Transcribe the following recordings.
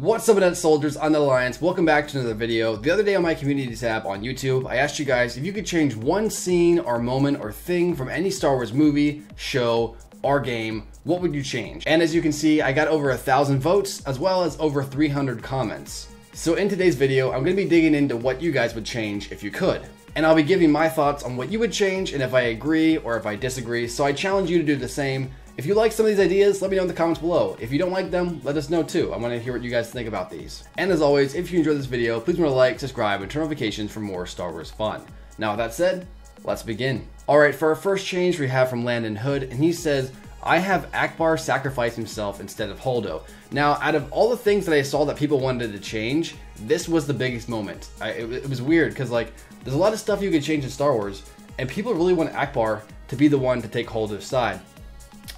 What's up, Internet Soldiers on the Alliance? Welcome back to another video. The other day on my community tab on YouTube, I asked you guys if you could change one scene or moment or thing from any Star Wars movie, show, or game, what would you change? And as you can see, I got over 1,000 votes as well as over 300 comments. So in today's video, I'm going to be digging into what you guys would change if you could. And I'll be giving my thoughts on what you would change and if I agree or if I disagree. So I challenge you to do the same. If you like some of these ideas, let me know in the comments below. If you don't like them, let us know too. I want to hear what you guys think about these. And as always, if you enjoyed this video, please remember to like, subscribe, and turn notifications for more Star Wars fun. Now with that said, let's begin. Alright, for our first change we have from Landon Hood, and he says, I have Ackbar sacrifice himself instead of Holdo. Now, out of all the things that I saw that people wanted to change, this was the biggest moment. It was weird, because like, there's a lot of stuff you could change in Star Wars, and people really want Ackbar to be the one to take Holdo's side.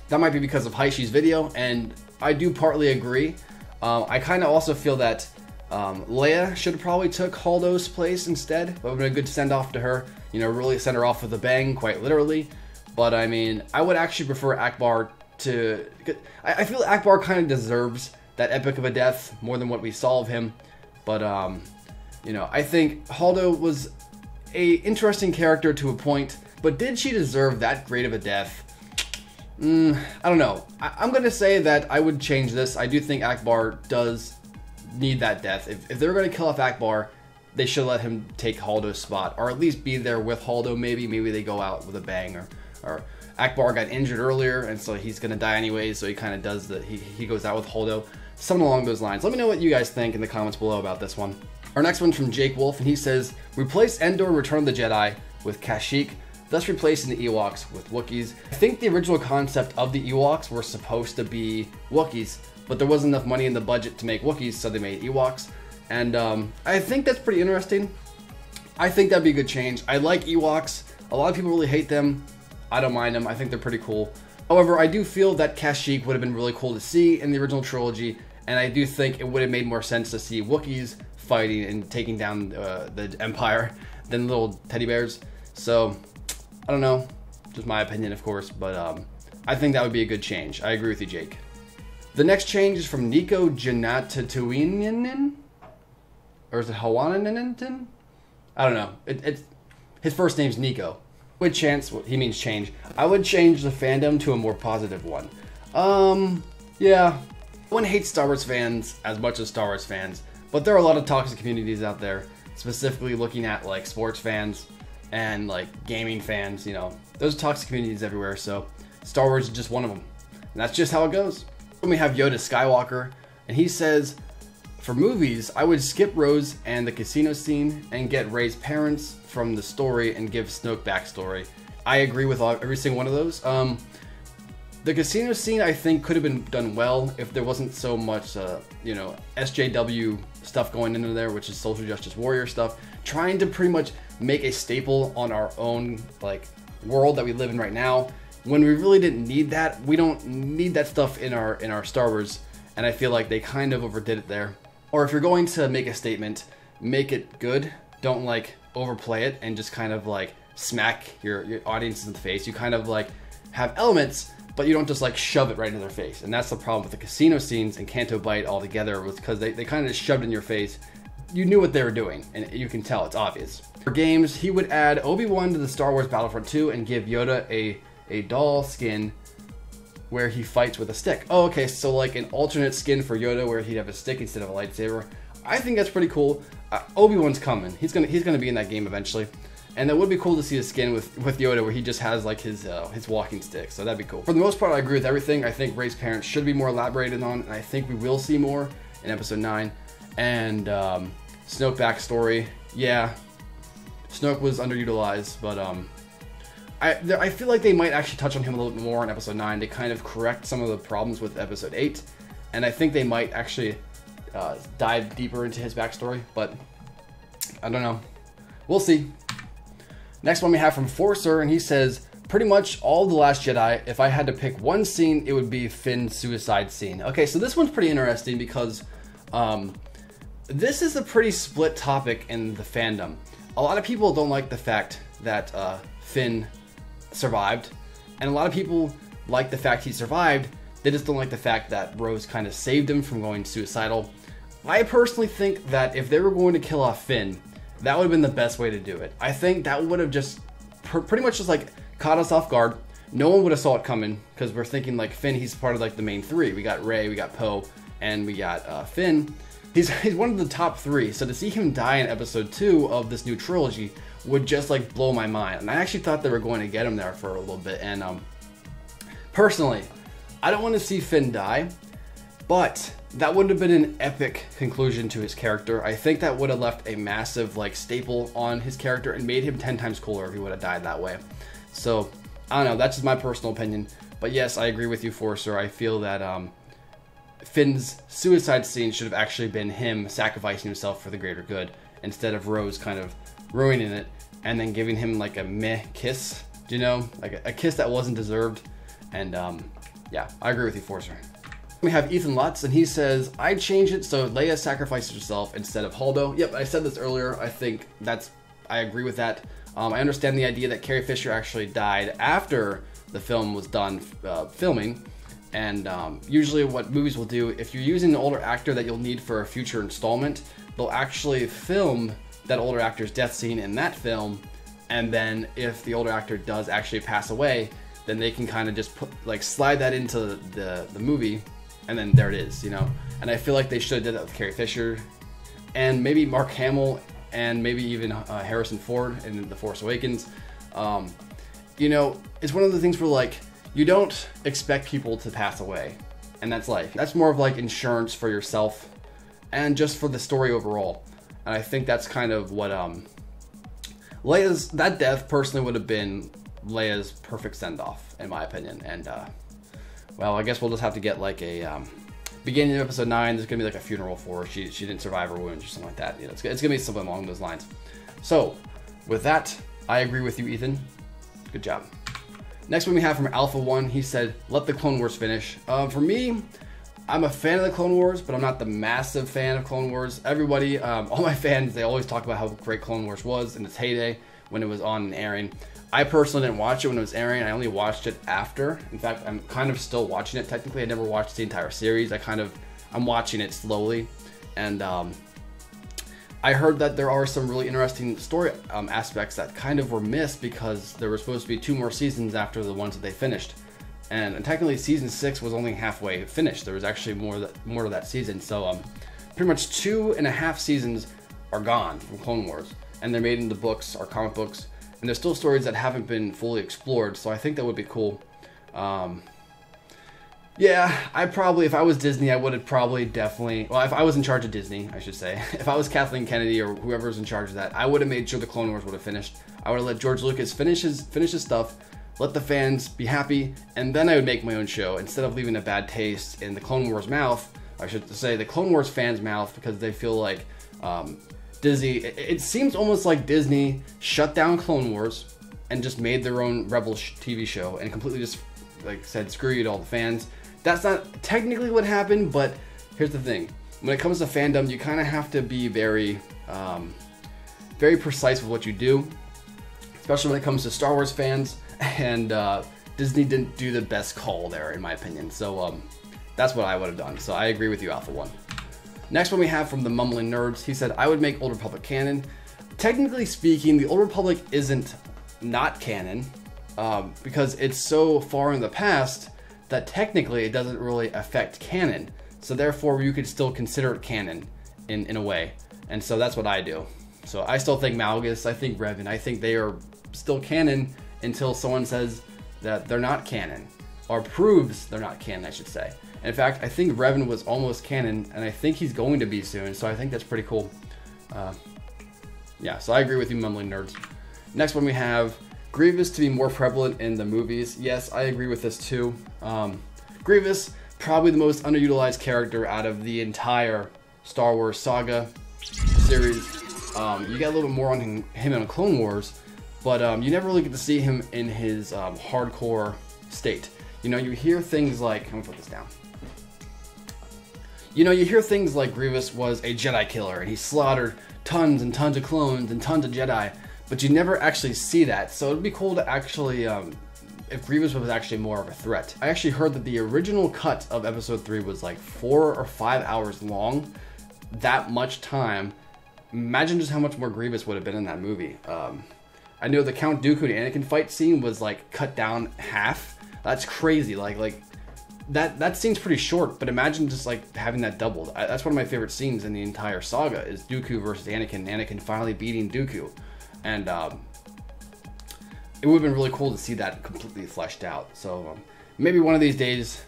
That might be because of Haishi's video, and I do partly agree. I kind of also feel that Leia should have probably took Holdo's place instead. That would have been a good send-off to her. You know, really send her off with a bang, quite literally. But I mean, I would actually prefer Ackbar to... I feel Ackbar kind of deserves that epic of a death more than what we saw of him. But, you know, I think Holdo was a interesting character to a point. But did she deserve that great of a death? I don't know. I'm going to say that I would change this. I do think Ackbar does need that death. If they're going to kill off Ackbar, they should let him take Holdo's spot. Or at least be there with Holdo, maybe. Maybe they go out with a bang. Or Ackbar got injured earlier, and so he's going to die anyways. So he kind of does that. He goes out with Holdo. Something along those lines. Let me know what you guys think in the comments below about this one. Our next one's from Jake Wolf, and he says, replace Endor Return of the Jedi with Kashyyyk, thus replacing the Ewoks with Wookiees. I think the original concept of the Ewoks were supposed to be Wookiees, but there wasn't enough money in the budget to make Wookiees, so they made Ewoks. And I think that's pretty interesting. I think that'd be a good change. I like Ewoks. A lot of people really hate them. I don't mind them. I think they're pretty cool. However, I do feel that Kashyyyk would have been really cool to see in the original trilogy, and I do think it would have made more sense to see Wookiees fighting and taking down the Empire than little teddy bears. So, I don't know, just my opinion of course, but I think that would be a good change. I agree with you, Jake. The next change is from Nico Janatatuinen, or is it Hawanananen? I don't know. His first name's Nico. With chance, well, he means change. I would change the fandom to a more positive one. Yeah. No one hates Star Wars fans as much as Star Wars fans, but there are a lot of toxic communities out there, specifically looking at like sports fans and like gaming fans. You know, those toxic communities everywhere, so Star Wars is just one of them, and that's just how it goes. Then we have Yoda Skywalker, and he says, for movies, I would skip Rose and the casino scene and get Rey's parents from the story and give Snoke backstory. I agree with every single one of those. The casino scene I think could have been done well if there wasn't so much, you know, SJW stuff going into there, which is social justice warrior stuff, trying to pretty much make a staple on our own like world that we live in right now, when we really didn't need that. We don't need that stuff in our Star Wars, and I feel like they kind of overdid it there. Or if you're going to make a statement, make it good. Don't like overplay it and just kind of like smack your audience in the face. You kind of like have elements, but you don't just like shove it right into their face. And that's the problem with the casino scenes and Canto Bight altogether, was because they kind of just shoved it in your face. You knew what they were doing, and you can tell, it's obvious. For games, he would add Obi-Wan to the Star Wars Battlefront 2 and give Yoda a doll skin where he fights with a stick. Oh, okay, so like an alternate skin for Yoda where he'd have a stick instead of a lightsaber. I think that's pretty cool. Obi-Wan's coming. He's gonna be in that game eventually. And that would be cool to see a skin with Yoda where he just has like his walking stick, so that'd be cool. For the most part, I agree with everything. I think Rey's parents should be more elaborated on, and I think we will see more in Episode 9. And Snoke backstory, yeah, Snoke was underutilized, but I feel like they might actually touch on him a little bit more in Episode 9 to kind of correct some of the problems with Episode 8, and I think they might actually dive deeper into his backstory, but I don't know. We'll see. Next one we have from Forcer, and he says, pretty much all The Last Jedi, if I had to pick one scene, it would be Finn's suicide scene. Okay, so this one's pretty interesting because this is a pretty split topic in the fandom. A lot of people don't like the fact that Finn survived, and a lot of people like the fact he survived. They just don't like the fact that Rose kind of saved him from going suicidal. I personally think that if they were going to kill off Finn, that would have been the best way to do it. I think that would have just pretty much just like caught us off guard. No one would have saw it coming because we're thinking like Finn, he's part of like the main three. We got Rey, we got Poe, and we got Finn. He's one of the top three. So to see him die in episode 2 of this new trilogy would just like blow my mind. And I actually thought they were going to get him there for a little bit. And personally, I don't want to see Finn die, but that would have been an epic conclusion to his character. I think that would have left a massive like staple on his character and made him 10 times cooler if he would have died that way. So I don't know, that's just my personal opinion. But yes, I agree with you, Forcer. I feel that Finn's suicide scene should have actually been him sacrificing himself for the greater good instead of Rose kind of ruining it and then giving him like a meh kiss, do you know? Like a kiss that wasn't deserved. And yeah, I agree with you, Forcer. We have Ethan Lutz, and he says, I'd change it so Leia sacrifices herself instead of Holdo. Yep, I said this earlier. I think I agree with that. I understand the idea that Carrie Fisher actually died after the film was done filming. And usually what movies will do, if you're using an older actor that you'll need for a future installment, they'll actually film that older actor's death scene in that film. And then if the older actor does actually pass away, then they can kind of just slide that into the movie. And then there it is, you know. And I feel like they should have did that with Carrie Fisher, and maybe Mark Hamill, and maybe even Harrison Ford in The Force Awakens. You know, it's one of the things where like you don't expect people to pass away, and that's life. That's more of like insurance for yourself, and just for the story overall. And I think that's kind of what Leia's death personally would have been Leia's perfect send-off, in my opinion. And well, I guess we'll just have to get like a beginning of episode 9. There's gonna be like a funeral for her. She didn't survive her wounds or something like that. You know, it's gonna be something along those lines. So with that, I agree with you, Ethan. Good job. Next one we have from Alpha One. He said, "Let the Clone Wars finish." For me, I'm a fan of the Clone Wars, but I'm not the massive fan of Clone Wars. Everybody, all my fans, they always talk about how great Clone Wars was in its heyday when it was on and airing. I personally didn't watch it when it was airing. I only watched it after. In fact, I'm kind of still watching it technically. I never watched the entire series. I'm watching it slowly. And I heard that there are some really interesting story aspects that kind of were missed because there were supposed to be 2 more seasons after the ones that they finished. And technically season 6 was only halfway finished. There was actually more to that season. So pretty much 2.5 seasons are gone from Clone Wars. And they're made into books or comic books. And there's still stories that haven't been fully explored, so I think that would be cool. Yeah, if I was Disney, I would have probably definitely, well, if I was in charge of Disney, I should say, if I was Kathleen Kennedy or whoever's in charge of that, I would have made sure the Clone Wars would have finished. I would have let George Lucas finish his stuff, let the fans be happy, and then I would make my own show instead of leaving a bad taste in the Clone Wars mouth. I should say the Clone Wars fans' mouth, because they feel like Disney, it seems almost like Disney shut down Clone Wars and just made their own Rebels TV show and completely just like said screw you to all the fans. That's not technically what happened, but here's the thing. When it comes to fandom, you kind of have to be very precise with what you do, especially when it comes to Star Wars fans, and Disney didn't do the best call there, in my opinion. So that's what I would have done. So I agree with you, Alpha One. Next one we have from the Mumbling Nerds. He said, I would make Old Republic canon. Technically speaking, the Old Republic isn't not canon because it's so far in the past that technically it doesn't really affect canon. So therefore you could still consider it canon in a way. And so that's what I do. So I still think Malgus, I think Revan, I think they are still canon until someone says that they're not canon, or proves they're not canon, I should say. In fact, I think Revan was almost canon, and I think he's going to be soon, so I think that's pretty cool. Yeah, so I agree with you, Mumbling Nerds. Next one we have Grievous to be more prevalent in the movies. Yes, I agree with this too. Grievous, probably the most underutilized character out of the entire Star Wars saga series. You get a little bit more on him in Clone Wars, but you never really get to see him in his hardcore state. You know, you hear things like, I'm gonna put this down. You know, you hear things like Grievous was a Jedi killer and he slaughtered tons and tons of clones and tons of Jedi, but you never actually see that. So it'd be cool to actually, if Grievous was actually more of a threat. I actually heard that the original cut of episode 3 was like 4 or 5 hours long, that much time, imagine just how much more Grievous would have been in that movie. I know the Count Dooku and Anakin fight scene was like cut down half. That's crazy. Like that scene's pretty short, but imagine just like having that doubled. That's one of my favorite scenes in the entire saga is Dooku versus Anakin. Anakin finally beating Dooku, and it would have been really cool to see that completely fleshed out. So maybe one of these days,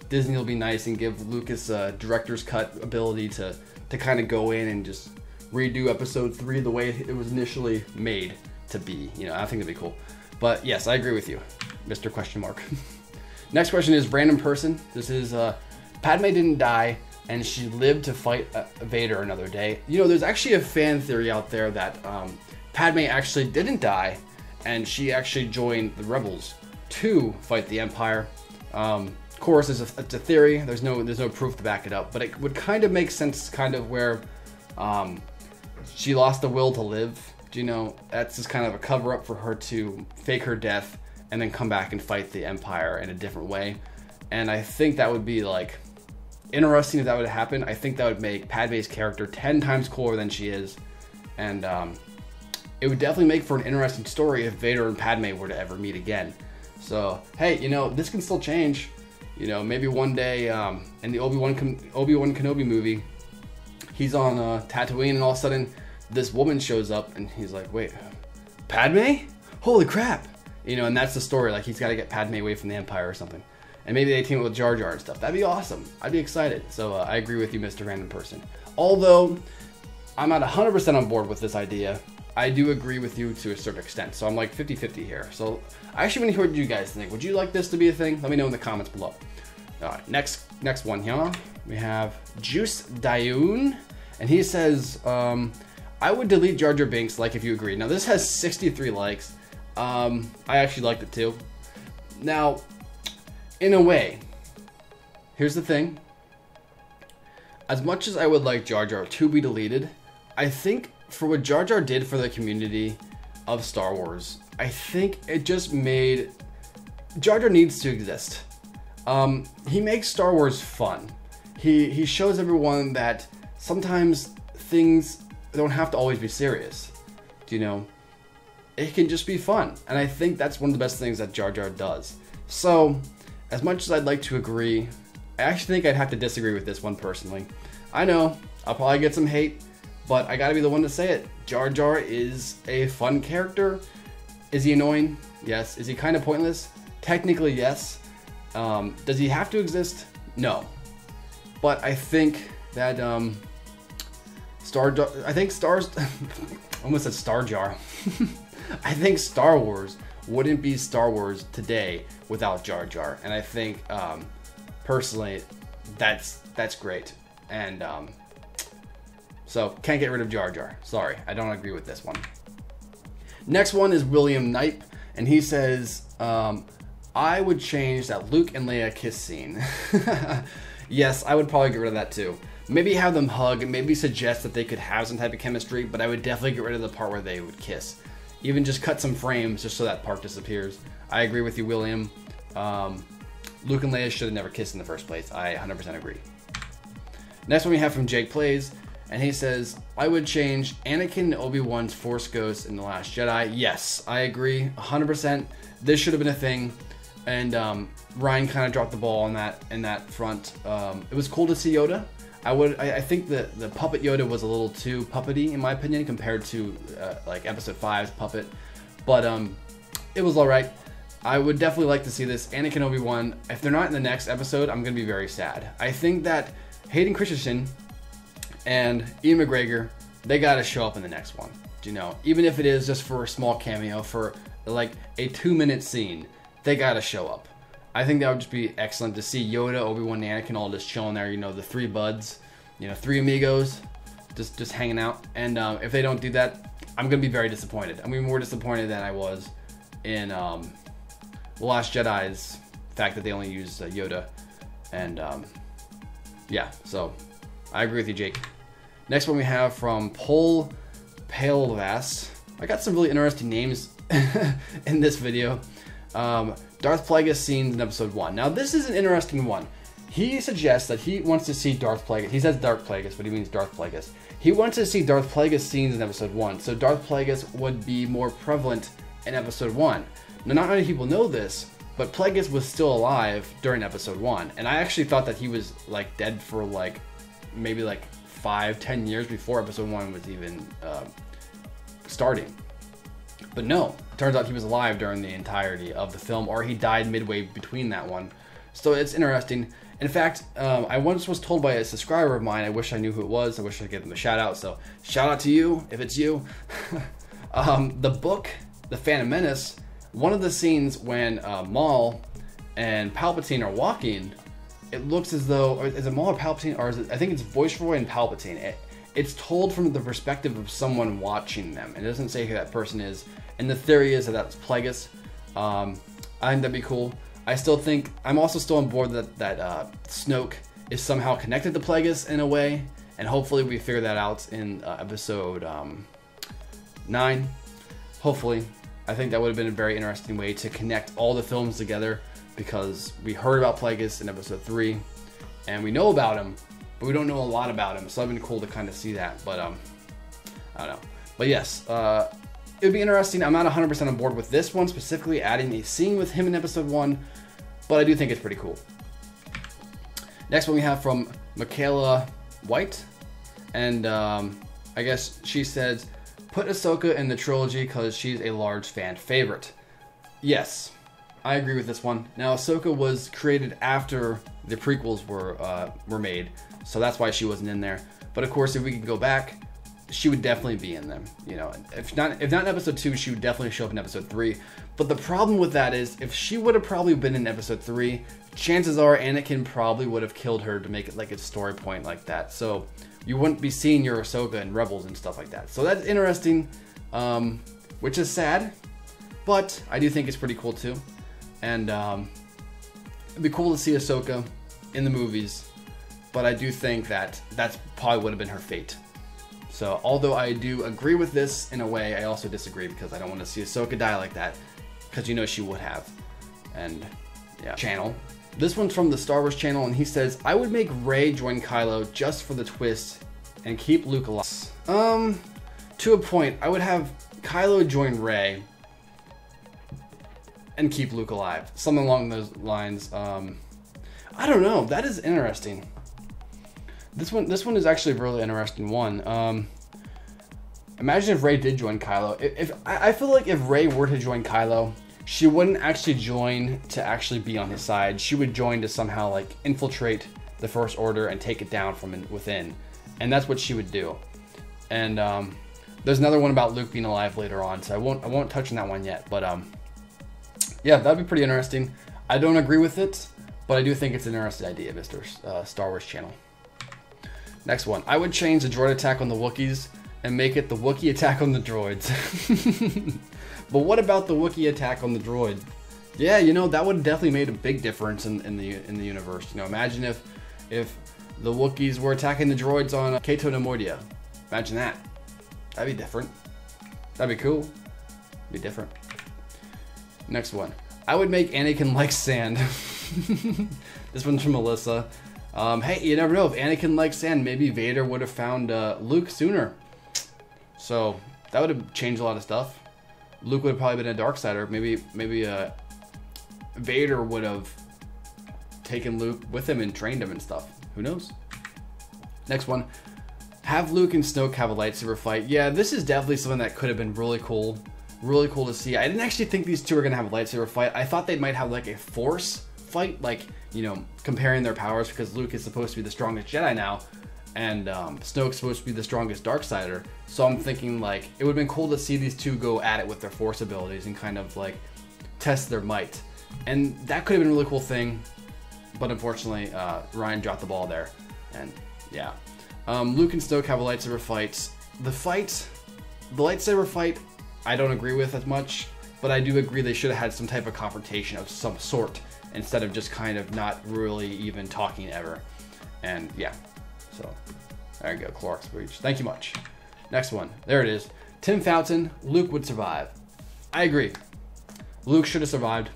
Disney will be nice and give Lucas director's cut ability to kind of go in and just redo Episode 3 the way it was initially made to be. You know, I think it'd be cool. But yes, I agree with you, Mr. Question Mark. Next question is random person. This is Padme didn't die and she lived to fight Vader another day. You know, there's actually a fan theory out there that Padme actually didn't die and she actually joined the rebels to fight the Empire. Of course, it's a theory. There's no proof to back it up, but it would kind of make sense, kind of where she lost the will to live. You know, that's just kind of a cover up for her to fake her death and then come back and fight the Empire in a different way. And I think that would be like interesting if that would happen. I think that would make Padme's character 10 times cooler than she is, and it would definitely make for an interesting story if Vader and Padme were to ever meet again. So hey, you know, this can still change. You know, maybe one day in the Obi-Wan Kenobi movie, he's on Tatooine and all of a sudden this woman shows up and he's like, wait, Padme? Holy crap. You know, and that's the story. Like, he's got to get Padme away from the Empire or something. And maybe they team up with Jar Jar and stuff. That'd be awesome. I'd be excited. So I agree with you, Mr. Random Person. Although I'm not 100% on board with this idea, I do agree with you to a certain extent. So I'm like 50-50 here. So I actually want to hear what you guys think. Would you like this to be a thing? Let me know in the comments below. All right, next one here. We have Juice Dayun. And he says, I would delete Jar Jar Binks, like, if you agree. Now, this has 63 likes. I actually liked it too. Now, in a way, here's the thing. As much as I would like Jar Jar to be deleted, I think for what Jar Jar did for the community of Star Wars, I think it just made... Jar Jar needs to exist. He makes Star Wars fun. He shows everyone that sometimes things don't have to always be serious. You know? It can just be fun. And I think that's one of the best things that Jar Jar does. So, as much as I'd like to agree, I actually think I'd have to disagree with this one personally. I know, I'll probably get some hate, but I gotta be the one to say it. Jar Jar is a fun character. Is he annoying? Yes. Is he kind of pointless? Technically, yes. Does he have to exist? No. But I think that, almost said Star Jar. I think Star Wars wouldn't be Star Wars today without Jar Jar, and I think personally that's great. And so can't get rid of Jar Jar. Sorry, I don't agree with this one. Next one is William Knipe, and he says I would change that Luke and Leia kiss scene. Yes, I would probably get rid of that too. Maybe have them hug, and maybe suggest that they could have some type of chemistry, but I would definitely get rid of the part where they would kiss. Even just cut some frames just so that part disappears. I agree with you, William. Luke and Leia should have never kissed in the first place. I 100% agree. Next one we have from Jake Plays, and he says, I would change Anakin and Obi-Wan's Force Ghost in The Last Jedi. Yes, I agree, 100%. This should have been a thing, and Ryan kind of dropped the ball on that front. It was cool to see Yoda. I think the puppet Yoda was a little too puppety in my opinion compared to like Episode 5's puppet, but it was all right. I would definitely like to see this. Anakin, Obi-Wan. If they're not in the next episode, I'm gonna be very sad. I think that Hayden Christensen and Ian McGregor, they gotta show up in the next one. You know, even if it is just for a small cameo, for like a 2-minute scene, they gotta show up. I think that would just be excellent to see Yoda, Obi-Wan, and Anakin all just chilling there. You know, the 3 buds, you know, 3 amigos, just hanging out. And if they don't do that, I'm gonna be very disappointed. I'm gonna be more disappointed than I was in The Last Jedi's fact that they only used Yoda. And yeah, so I agree with you, Jake. Next one we have from Pol Palevas. I got some really interesting names in this video. Darth Plagueis scenes in Episode 1. Now this is an interesting one. He suggests that he wants to see Darth Plagueis. He says Darth Plagueis, but he means Darth Plagueis. He wants to see Darth Plagueis scenes in episode 1, so Darth Plagueis would be more prevalent in episode 1. Now, not many people know this, but Plagueis was still alive during episode 1, and I actually thought that he was like dead for like maybe like 5-10 years before episode 1 was even starting. But no, it turns out he was alive during the entirety of the film, or he died midway between that one. So it's interesting. In fact, I once was told by a subscriber of mine, I wish I knew who it was, I wish I could give them a shout out, so shout out to you, if it's you. The book, The Phantom Menace, one of the scenes when Maul and Palpatine are walking, it looks as though, or is it Maul or Palpatine, or is it, I think it's Viceroy and Palpatine. It's told from the perspective of someone watching them. It doesn't say who that person is, and the theory is that that's Plagueis. I think that'd be cool. I still think, I'm also still on board that Snoke is somehow connected to Plagueis in a way, and hopefully we figure that out in episode 9. Hopefully. I think that would have been a very interesting way to connect all the films together, because we heard about Plagueis in episode 3, and we know about him, but we don't know a lot about him, so it'd been cool to kind of see that, but I don't know. But yes, it would be interesting. I'm not 100% on board with this one, specifically adding a scene with him in episode 1, but I do think it's pretty cool. Next one we have from Michaela White, and I guess she says, put Ahsoka in the trilogy because she's a large fan favorite. Yes, I agree with this one. Now, Ahsoka was created after the prequels were made, so that's why she wasn't in there. But of course, if we could go back, she would definitely be in them. You know, if not in episode 2, she would definitely show up in episode 3. But the problem with that is, if she would have probably been in episode 3, chances are Anakin probably would have killed her to make it like a story point like that. So you wouldn't be seeing your Ahsoka in Rebels and stuff like that. So that's interesting, which is sad, but I do think it's pretty cool too. And it'd be cool to see Ahsoka in the movies, but I do think that that's probably would have been her fate. So although I do agree with this in a way, I also disagree, because I don't want to see Ahsoka die like that, because you know she would have. And yeah, channel. This one's from the Star Wars channel, and he says, I would make Rey join Kylo just for the twist and keep Luke alive. To a point, I would have Kylo join Rey and keep Luke alive. Something along those lines. I don't know. That is interesting. This one is actually a really interesting one. Imagine if Rey did join Kylo. I feel like if Rey were to join Kylo, she wouldn't actually join to actually be on his side. She would join to somehow like infiltrate the First Order and take it down from within, and that's what she would do. And there's another one about Luke being alive later on, so I won't touch on that one yet. But yeah, that'd be pretty interesting. I don't agree with it, but I do think it's an interesting idea, Mr. Star Wars channel. Next one, I would change the droid attack on the Wookiees and make it the Wookiee attack on the droids. But what about the Wookiee attack on the droid? Yeah, you know, that would have definitely made a big difference in the universe. You know, imagine if the Wookiees were attacking the droids on Cato Neimoidia. Imagine that. That'd be different. That'd be cool. Be different. Next one. I would make Anakin like sand. This one's from Melissa. Hey, you never know. If Anakin likes sand, maybe Vader would have found Luke sooner. So that would have changed a lot of stuff. Luke would have probably been a Darksider. Maybe Vader would have taken Luke with him and trained him and stuff. Who knows? Next one. Have Luke and Snoke have a lightsaber fight. Yeah, this is definitely something that could have been really cool. Really cool to see. I didn't actually think these two were going to have a lightsaber fight. I thought they might have like a Force fight, like, you know, comparing their powers, because Luke is supposed to be the strongest Jedi now, and Snoke's supposed to be the strongest Darksider. So I'm thinking like it would have been cool to see these two go at it with their Force abilities and kind of like test their might. And that could have been a really cool thing, but unfortunately Ryan dropped the ball there. And yeah, Luke and Snoke have a lightsaber fight. The lightsaber fight, I don't agree with as much, but I do agree they should have had some type of confrontation of some sort instead of just kind of not really even talking ever. And yeah, so there you go, Clorox breach. Thank you much. Next one, there it is. Tim Fountain, Luke would survive. I agree. Luke should have survived.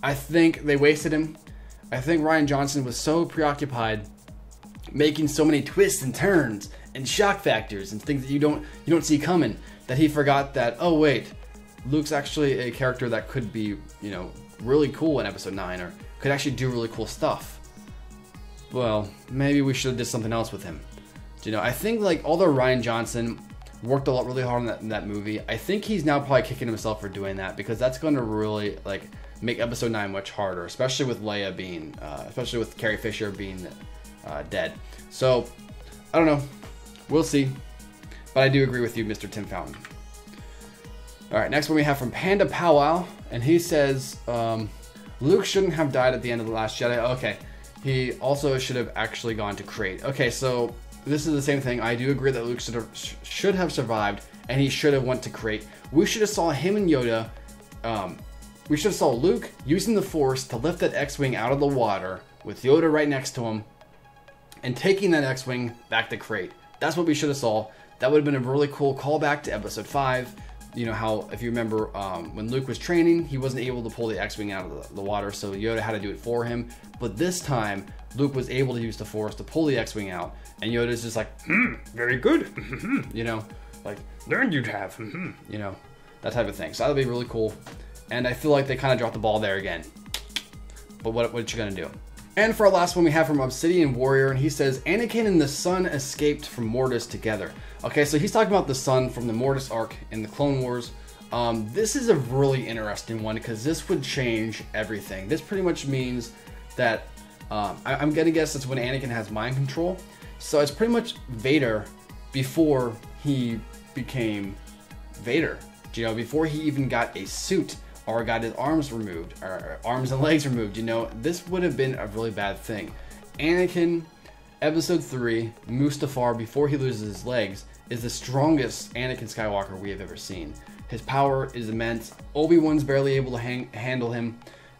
I think they wasted him. I think Rian Johnson was so preoccupied making so many twists and turns and shock factors and things that you don't see coming, that he forgot that, oh wait, Luke's actually a character that could be, you know, really cool in episode 9, or could actually do really cool stuff. Well, maybe we should have did something else with him. You know, I think like although Rian Johnson worked really hard in that movie, I think he's now probably kicking himself for doing that, because that's going to really like make episode 9 much harder, especially with Leia being, especially with Carrie Fisher being dead. So I don't know, we'll see, but I do agree with you, Mr. Tim Fountain. All right, next one we have from Panda Powwow, and he says Luke shouldn't have died at the end of The Last Jedi. Okay, he also should have actually gone to Crate. Okay, so this is the same thing. I do agree that Luke should have survived, and he should have went to Crate. We should have saw him and Yoda. We should have saw Luke using the Force to lift that X-wing out of the water with Yoda right next to him, and taking that X-wing back to Crate. That's what we should have saw. That would have been a really cool callback to episode 5. You know how, if you remember, when Luke was training, he wasn't able to pull the X-wing out of the water, so Yoda had to do it for him. But this time, Luke was able to use the Force to pull the X-wing out, and Yoda's just like, very good, you know, like, learned you'd have, you know, that type of thing. So that would be really cool, and I feel like they kind of dropped the ball there again. But what you gonna do? And for our last one, we have from Obsidian Warrior, and he says, Anakin and the Son escaped from Mortis together. Okay, so he's talking about the Son from the Mortis arc in the Clone Wars. This is a really interesting one, because this would change everything. This pretty much means that, I'm gonna guess it's when Anakin has mind control. So it's pretty much Vader before he became Vader. You know, before he even got a suit, or got his arms removed, or arms and legs removed, you know, this would have been a really bad thing. Anakin, episode 3, Mustafar, before he loses his legs, is the strongest Anakin Skywalker we have ever seen. His power is immense. Obi-Wan's barely able to handle him,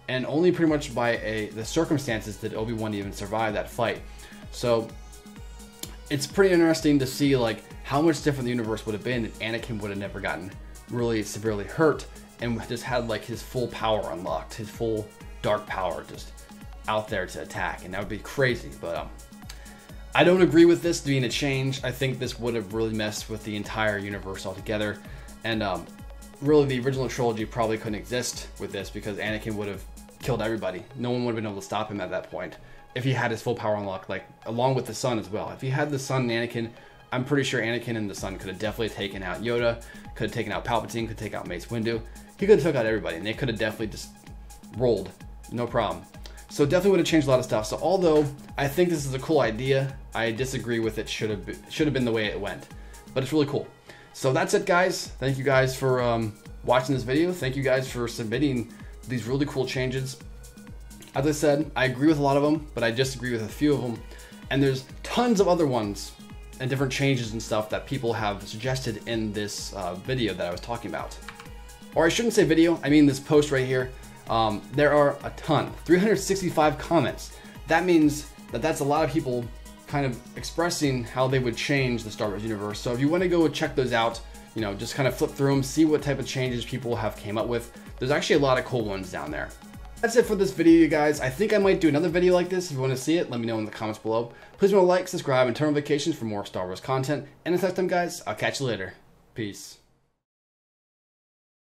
and only pretty much by the circumstances did Obi-Wan even survive that fight. So it's pretty interesting to see like how much different the universe would have been if Anakin would have never gotten really severely hurt, and just had like his full power unlocked, his full dark power just out there to attack, and that would be crazy. But I don't agree with this being a change. I think this would have really messed with the entire universe altogether, and really the original trilogy probably couldn't exist with this, because Anakin would have killed everybody. No one would have been able to stop him at that point if he had his full power unlocked, like along with the Son as well. If he had the Son and Anakin, I'm pretty sure Anakin and the Son could have definitely taken out Yoda, could have taken out Palpatine, could take out Mace Windu. He could have took out everybody, and they could have definitely just rolled, no problem. So definitely would have changed a lot of stuff. So although I think this is a cool idea, I disagree with it. Should have been the way it went, but it's really cool. So that's it, guys. Thank you guys for watching this video. Thank you guys for submitting these really cool changes. As I said, I agree with a lot of them, but I disagree with a few of them, and there's tons of other ones and different changes and stuff that people have suggested in this video that I was talking about. Or I shouldn't say video, I mean this post right here. There are a ton, 365 comments. That means that that's a lot of people kind of expressing how they would change the Star Wars universe. So if you want to go check those out, you know, just kind of flip through them, see what type of changes people have came up with. There's actually a lot of cool ones down there. That's it for this video, you guys. I think I might do another video like this. If you want to see it, let me know in the comments below. Please remember to like, subscribe, and turn on notifications for more Star Wars content. And until next time, guys, I'll catch you later. Peace.